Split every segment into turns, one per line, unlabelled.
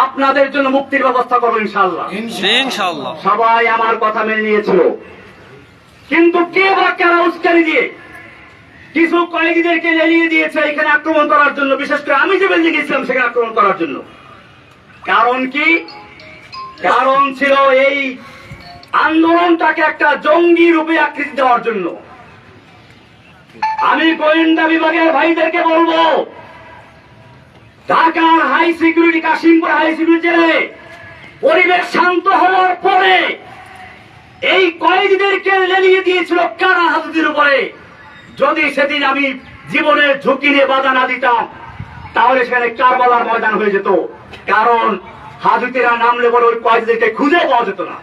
আপনাদের জন্য মুক্তির ব্যবস্থা করবো ইনশাআল্লাহ।
ইনশাআল্লাহ
সবাই আমার কথা মেনে নিয়েছিল, কিন্তু কে বা কারা উস্কানি দিয়ে কিছু কয়েদিদেরকে জ্বালিয়ে দিয়েছে এখানে আক্রমণ করার জন্য, বিশেষ করে আমি যে বিল্ডিং গেছিলাম সেখানে আক্রমণ করার জন্য। কারণ কি? কারণ ছিল এই আন্দোলনটাকে একটা জঙ্গি রূপে আকৃতি দেওয়ার জন্য। আমি গোয়েন্দা বিভাগের ভাইদেরকে বলবো, ঢাকার high security, Kashimpur high security জেলে পরিবেশ শান্ত হওয়ার পরে এই কয়েদিদেরকে লেলিয়ে দিয়েছিল কারা হাজুদের উপরে। যদি সেদিন আমি জীবনের ঝুঁকি নিয়ে বাধা না দিতাম তাহলে সেখানে কারবালার ময়দান হয়ে যেত। কারণ হাজুতেরা নামলে বলে ওই কয়েদিদেরকে খুঁজে পাওয়া যেত না।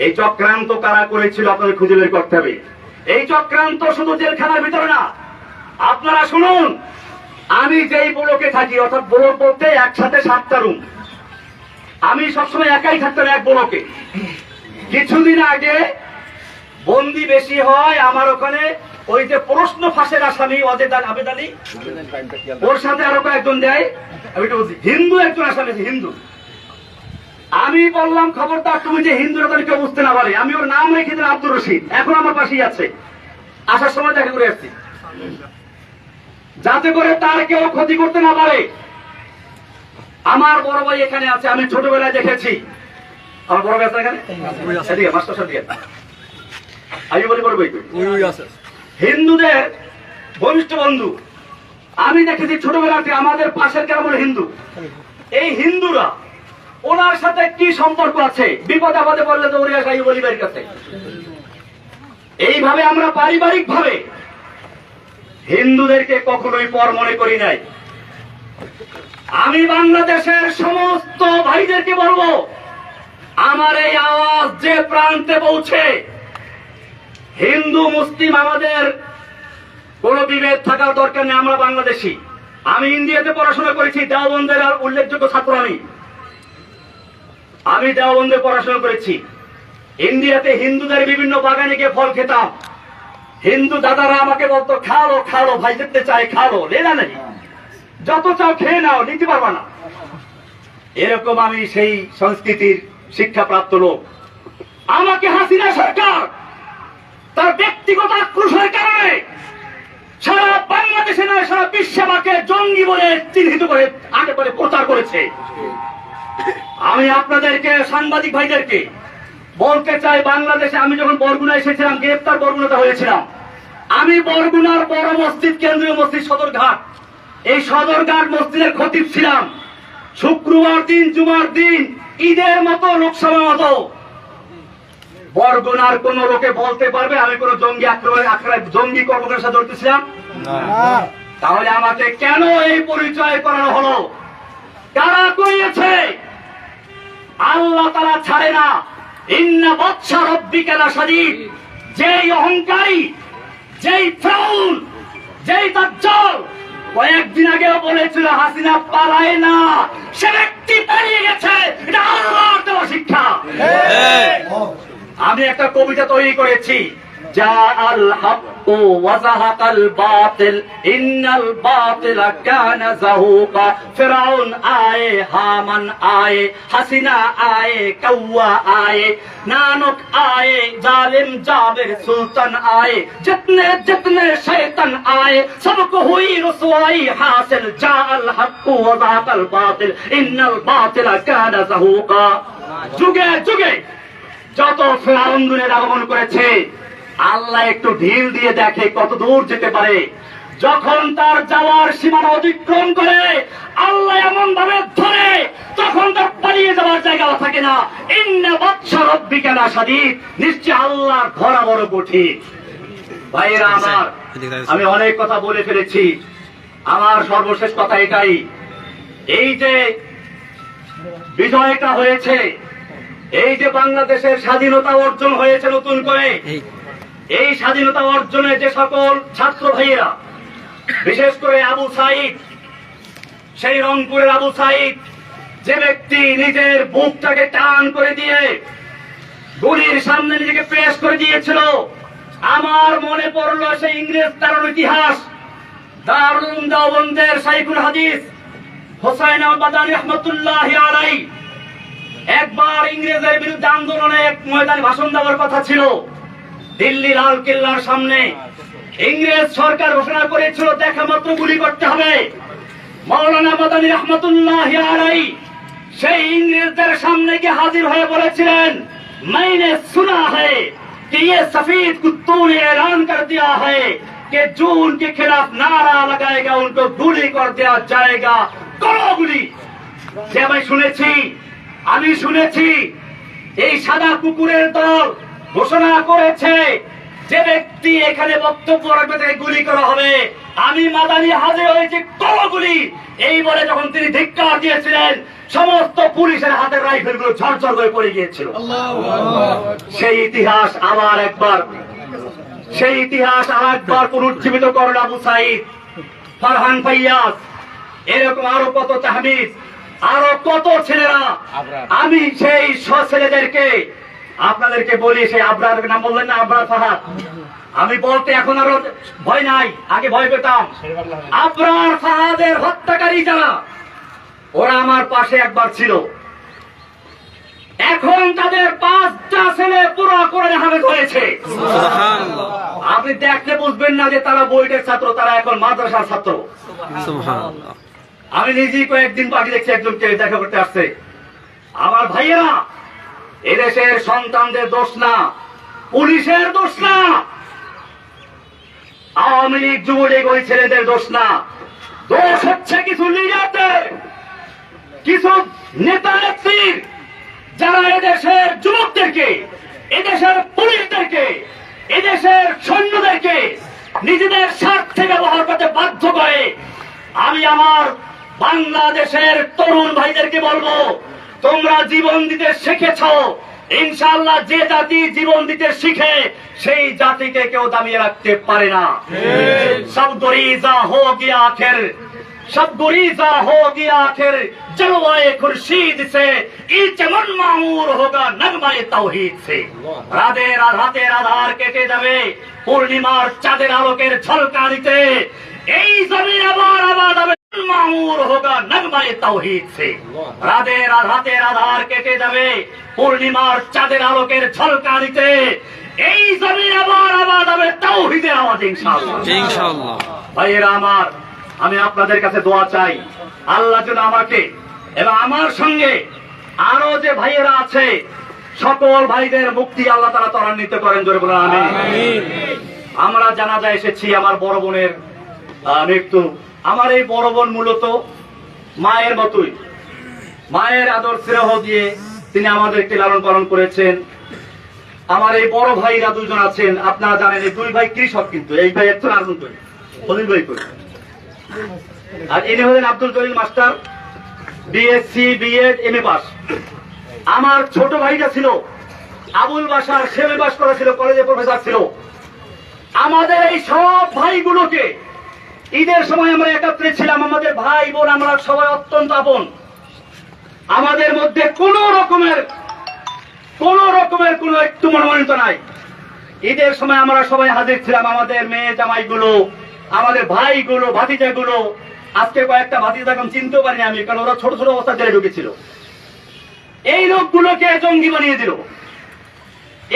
এই চক্রান্ত কারা করেছিল আপনাদের খুঁজে বের করতে হবে। এই চক্রান্ত শুধু জেলখানার ভিতরে না, আপনারা শুনুন, আমি যেই ব্লকে থাকি, অর্থাৎ ব্লক বলতে একসাথে 7টা রুম, আমি সবসময় একাই থাকতাম এক ব্লকে। কিছুদিন আগে বন্দি বেশি হয় আমার ওখানে, ওই যে প্রশ্ন ফাঁসের আসামি আবেদ আলী, ওর সাথে আরো কয়েকজন দেয়, হিন্দু একজন আসামি আছে, হিন্দু। আমি বললাম খবরদার তুমি যে হিন্দুরা তাদের কেউ বুঝতে না পারে। আমি ওর নাম রেখে দিলাম আব্দুর রশিদ, এখন আমার পাশেই আছে, আসার সময় দেখা করে আসছি, যাতে করে তার কেউ ক্ষতি করতে না পারে। আমার বড় ভাই এখানে আছে, আমি ছোটবেলায় দেখেছি। আমার বড় ভাই আছে এখানে, সেদিকে মাস্টার সাহেব দিকে আমি বলি বড় ভাই হিন্দুদের ঘনিষ্ঠ বন্ধু। আমি দেখেছি ছোটবেলাতে আমাদের পাশের গ্রাম হিন্দু। এই হিন্দুরা ওনার সাথে কি সম্পর্ক আছে, বিপদ আপদে পড়লে তো ওরা যাই বলিবার কাছে। এইভাবে আমরা পারিবারিক ভাবে হিন্দুদেরকে কখনোই পর মনে করি নাই। আমি বাংলাদেশের সমস্ত ভাইদেরকে বলবো, আমার এই আওয়াজ যে প্রান্তে পৌঁছে, হিন্দু মুসলিম আমাদের কোন বিভেদ থাকার দরকার নেই। আমরা বাংলাদেশি। আমি ইন্ডিয়াতে পড়াশোনা করেছি, দেওবন্দের উল্লেখযোগ্য ছাত্র। আমি দেওবন্দে পড়াশোনা করেছি। ইন্ডিয়াতে হিন্দুদের বিভিন্ন বাগানে গিয়ে ফল খেতাম। হিন্দু দাদারা আমাকে বলতো, খালো খালো ভাই, দেখতে চাই, খালো, লেলা নেই, যত চাও খেয়ে নাও, নিতে পারবা না। এরকম আমি সেই সংস্কৃতির শিক্ষাপ্রাপ্ত লোক। আমাকে হাসিনা সরকার তার ব্যক্তিগত আক্রোশের কারণে সারা বাংলাদেশে নয়, সারা বিশ্বে আমাকে জঙ্গি বলে চিহ্নিত করে আগে করে প্রচার করেছে। আমি আপনাদেরকে, সাংবাদিক ভাইদেরকে বলতে চাই, বাংলাদেশে আমি যখন বরগুনা এসেছিলাম, গ্রেপ্তার বরগুনাতে হয়েছিলাম, আমি বরগুনার বড় মসজিদ, কেন্দ্রীয় মসজিদ সদরঘাট, এই সদরঘাট মসজিদের খতিব ছিলাম। শুক্রবার দিন, জুমার দিন, ঈদের মতো, লোকসভা মতো বরগুনার কোন লোকে বলতে পারবে আমি কোন জঙ্গি জঙ্গি কর্মকাণ্ডের সাথে জড়িত ছিলাম? তাহলে আমাকে কেন এই পরিচয় করানো হলো? কারা করিয়েছে? আল্লাহ তাআলা ছাড়ে না। ইন্না বাতশা রাব্বিকা লাশাদীদ। যেই অহংকারী, যেই ফিরআউন, যেই দাজ্জাল কয়েকদিন আগেও বলেছিল হাসিনা পালায় না, সে ব্যক্তি পালিয়ে গেছে। এটা আল্লাহর দেওয়া শিক্ষা। আমি একটা কবিতা তৈরি করেছি, জাআল হাক্কু ওয়া যাহাকাল বাতিল ইন্নাল বাতিলা কানা যাহুকা। ফিরআউন আয়ে, হামান আয়ে, হাসিনা আয়ে, কাওয়া আয়ে, নানক আয়ে, জালিম জাবির সুলতান আয়ে, जितने जितने शैतान आए सबको हुई रुसवाई हासिल। जाअल हक्कु व जाहकल बातिल इन्नल बातिला काना ज़हूका। যুগে যুগে যত ফিরআউন দুনিয়ার আগমন করেছে, আল্লাহ একটু ঢিল দিয়ে দেখে কত দূর যেতে পারে। যখন তার যাওয়ার সীমানা অতিক্রম করে, আল্লাহ এমন ভাবে ধরে, তখন তার পালিয়ে যাওয়ার জায়গা থাকে না। ইন্না বাতশা রাব্বিকা লাশাদীদ। নিশ্চয় আল্লাহর ধরা বড় কঠিন। ভাইয়েরা আমার, আমি অনেক কথা বলে ফেলেছি। আমার সর্বশেষ কথা এটাই, এই যে বিজয়টা হয়েছে, এই যে বাংলাদেশের স্বাধীনতা অর্জন হয়েছে নতুন করে, এই স্বাধীনতা অর্জনে যে সকল ছাত্র ভাইয়েরা, বিশেষ করে আবু সাইদ, সেই রংপুরের আবু সাইদ, যে ব্যক্তি নিজের বুকটাকে টান করে দিয়ে গুলির সামনে নিজেকে পেশ করে দিয়েছিল, আমার মনে পড়লো সেই ইংরেজ তার ইতিহাস, দারুল উলুম দেওবন্দের শাইখুল হাদিস হোসাইন আল-মাদানী রাহমাতুল্লাহি আলাইহি একবার ইংরেজের বিরুদ্ধে আন্দোলনে এক ময়দানে ভাষণ দেওয়ার কথা ছিল। দিল্লি লাল কেল্লার সামনে ইংরেজ সরকার ঘোষণা করেছিল দেখা মাত্র গুলি করতে হবে। মাওলানা মাদানী রাহমাতুল্লাহি আলাইহি সেই ইংরেজদের সামনে গিয়ে হাজির হয়ে বলেছিলেন, मैंने सुना है कि ये सफेद कुत्तों ने ऐलान कर दिया है कि जो उनके खिलाफ नारा लगाएगा उनको गुली कर दिया जाएगा, करो गुली। যে আমি শুনেছি এই সাদা কুকুরের দল ঘোষণা করেছে যে ব্যক্তি এখানে বক্তব্য রাখবে তাকে গুলি করা হবে। আমি মাদানী হাজির হয়েছি, করো গুলি। এই বলে যখন তিনি ধিক্কার দিয়েছিলেন সমস্ত পুলিশের হাতের রাইফেল গুলো ঝরঝর করে পড়ে গিয়েছিল। সেই ইতিহাস আর একবার পুনর্জীবিত করল আবু সাইদ, ফারহান ফাইয়াজ, এরকম আরো কত তাহমিদ, আরো কত ছেলেরা। আমি সেই ছেলেদেরকে আপনাদেরকে বলি, সেই আবরার নাম বললেন না, আবরার ফাহাদ, আমি বলতে এখন আরো ভয় নাই, আগে ভয় পেতাম। আবরার ফাহাদের হত্যাকারী যারা, ওরা আমার পাশে একবার ছিল। এখন তাদের 5টা ছেলে পুরো কোরআনে হাফেজ হয়েছে। আপনি দেখলে বুঝবেন না যে তারা বইটের ছাত্র, তারা এখন মাদ্রাসার ছাত্র। আমি নিজেই কয়েকদিন বাকি দেখছি একজনকে দেখা করতে আসছে। আমার ভাইয়েরা, এদেশের সন্তানদের দোষ না, পুলিশের দোষ না, আওয়ামী লীগ যুবলীগ ওই ছেলেদের দোষ না, দোষ হচ্ছে কিছু লিডারদের, কিছু নেতা নেত্রীর, যারা এদেশের যুবকদেরকে, এদেশের পুলিশদেরকে, এদেশের সৈন্যদেরকে নিজেদের স্বার্থে ব্যবহার করতে বাধ্য করে। আমি আমার বাংলাদেশের তরুণ ভাইদেরকে বলবো, তোমরা জীবন দিতে শিখেছ, ইনশাআল্লাহ যে জাতি জীবন দিতে শিখে সেই জাতিকে কেউ দামিয়ে রাখতে পারে না। সব গরিজা হো গিয়া আখির, सब गुरीजा हो गया आखिर, जलवाए खुर्शीद से ई चमन मामूर होगा नगमाए तौहीद से। রাতের আধার কেটে যাবে পূর্ণিমার চাঁদের আলোকের ঝলকানিতে, এই জমিন আবার আবাদ হবে মামুর হোগা নগমায়ে তাওহীদ সে। রাতের আধার কেটে যাবে পূর্ণিমার চাঁদের আলোকের ঝলকানিতে, এই জমিন আবার আবাদ হবে তাওহীদের আওয়াজে ইনশাআল্লাহ। ভাইয়েরা আমার, আমি আপনাদের কাছে দোয়া চাই, আল্লাহ যেন আমাকে এবং আমার সঙ্গে আরো যে ভাইয়েরা আছে সকল ভাইদের মুক্তি আল্লাহ তাআলা ত্বরান্বিত করেন, জোরে বলেন আমিন। আমরা জানাজা এসেছি আমার বড় বোনের মৃত্যু। আমার এই বড় বোন মূলত মায়ের মতোই, মায়ের আদর স্নেহ দিয়ে তিনি আমাদেরকে লালন পালন করেছেন। আমার এই বড় ভাইরা দুজন আছেন, আপনারা জানেন এই দুই ভাই কৃষক, কিন্তু এই ভাই একজন আর্জন করি, খলিল ভাই করি, আর ইনি হলেন Abdul Jalil master, BSc BEd MA pass. আমার ছোট ভাইটা ছিল আবুল বাশার, সেমে পাস করেছিল, কলেজে প্রফেসর ছিল। আমাদের এই সব ভাইগুলোকে ঈদের সময় আমরা একত্রে ছিলাম, আমাদের ভাই বোন আমরা সবাই অত্যন্ত আপন। আমাদের মধ্যে কোন রকমের কোনো একটু মনোমালিন্য নাই। ঈদের সময় আমরা সবাই হাজির ছিলাম, আমাদের মেয়ে জামাইগুলো, আমাদের ভাইগুলো, ভাতিজাগুলো। আজকে কয়েকটা ভাতিজা এখন চিনতেও পারিনি আমি, কারণ ওরা ছোট ছোট অবস্থা জেলে ঢুকেছিল। এই লোকগুলোকে জঙ্গি বানিয়ে দিল।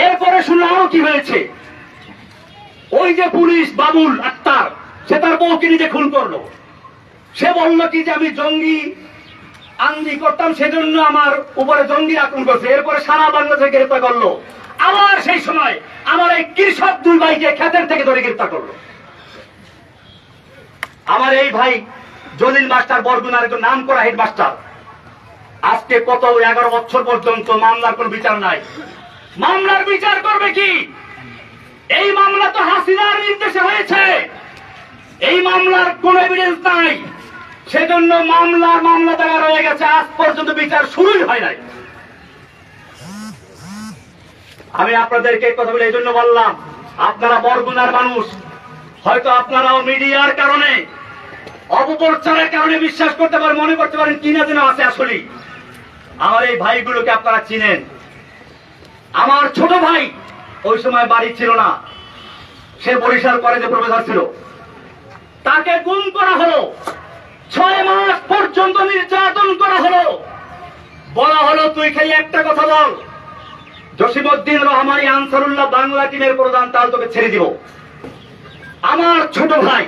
এরপরে শুনলাম কি হয়েছে, ওই যে পুলিশ বাবুল আক্তার, সে তার বউকে নিজে খুন করলো। সে বললো কি যে আমি জঙ্গি আঙ্গি করতাম, সেজন্য আমার উপরে জঙ্গি আক্রমণ করছে। এরপরে সারা বাংলাদেশে গ্রেফতার করলো। আবার সেই সময় আমার এই কৃষক দুই ভাইকে ক্ষেতের থেকে ধরে গ্রেফতার করলো। আমার এই ভাই জলিল মাস্টার বরগুনার একজন নাম করা হেডমাস্টার, আজকে কত 11 বছর পর্যন্ত মামলার কোন বিচার নাই। মামলার বিচার করবে কি? এই মামলা তো হাসিনার নির্দেশে হয়েছে, এই মামলার কোন এভিডেন্স নাই, সেজন্য মামলা জায়গা রয়ে গেছে, আজ পর্যন্ত বিচার শুরুই হয় নাই। আমি আপনাদেরকে কথা বলে এই জন্য বললাম, আপনারা বরগুনার মানুষ, হয়তো আপনারাও মিডিয়ার কারণে, অপপ্রচারের কারণে বিশ্বাস করতে পারেন, মনে করতে পারেন কিনা যেন আছে। আসলে আমার এই ভাইগুলোকে আপনারা চিনেন। আমার ছোট ভাই ওই সময় বাড়ি ছিল না, সে বরিশাল কলেজে প্রফেসর ছিল, তাকে গুম করা হলো। 6 মাস পর্যন্ত নির্যাতন করা হলো। বলা হলো তুই খালি একটা কথা বল, জসিমউদ্দিন রহমানী আনসারুল্লাহ বাংলা টিমের প্রধান, তাহলে তোকে ছেড়ে দিব। আমার ছোট ভাই